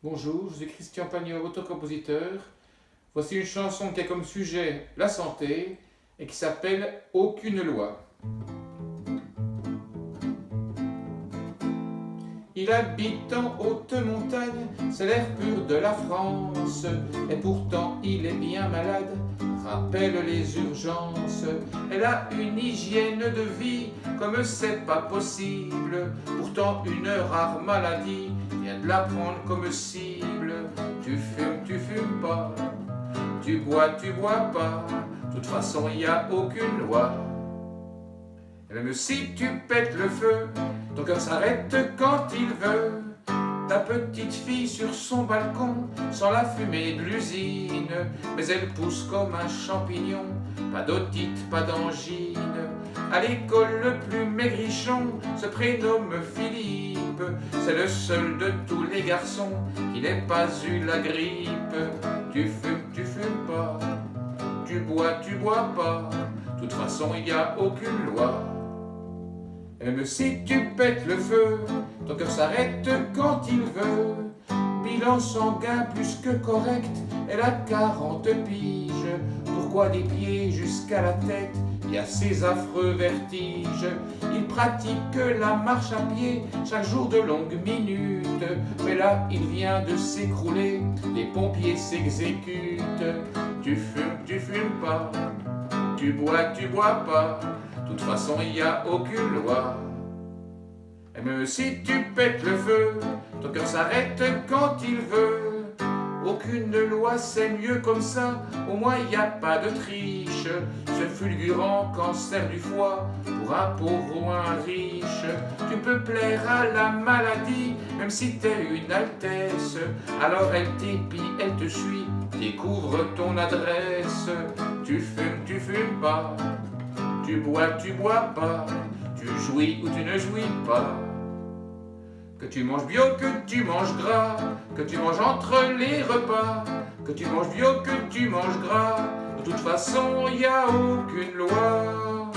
Bonjour, je suis Christian Pagnot, auteur-compositeur. Voici une chanson qui a comme sujet la santé et qui s'appelle Aucune loi. Il habite en haute montagne, c'est l'air pur de la France, et pourtant il est bien malade, rappelle les urgences. Elle a une hygiène de vie comme c'est pas possible, pourtant une rare maladie vient de la prendre comme cible. Tu fumes pas, tu bois pas, de toute façon y a aucune loi. Et même si tu pètes le feu, ton cœur s'arrête quand il veut. Ta petite fille sur son balcon sent la fumée de l'usine, mais elle pousse comme un champignon, pas d'otite, pas d'angine. À l'école le plus maigrichon se prénomme Philippe, c'est le seul de tous les garçons qui n'ait pas eu la grippe. Tu fumes pas, tu bois pas, de toute façon il n'y a aucune loi. Et même si tu pètes le feu, ton cœur s'arrête quand il veut. Bilan sanguin plus que correct, elle a 40 piges. Pourquoi des pieds jusqu'à la tête, il y a ces affreux vertiges. Il pratique la marche à pied chaque jour de longues minutes, mais là il vient de s'écrouler, les pompiers s'exécutent. Tu fumes pas, tu bois pas, de toute façon il n'y a aucune loi. Et même si tu pètes le feu, ton cœur s'arrête quand il veut. Aucune loi, c'est mieux comme ça, au moins il n'y a pas de triche. Ce fulgurant cancer du foie, pour un pauvre ou un riche. Tu peux plaire à la maladie, même si t'es une altesse. Alors elle t'épie, elle te suit, découvre ton adresse. Tu fumes pas, tu bois pas, tu jouis ou tu ne jouis pas. Que tu manges bio, que tu manges gras, que tu manges entre les repas, que tu manges bio, que tu manges gras, de toute façon y a aucune loi.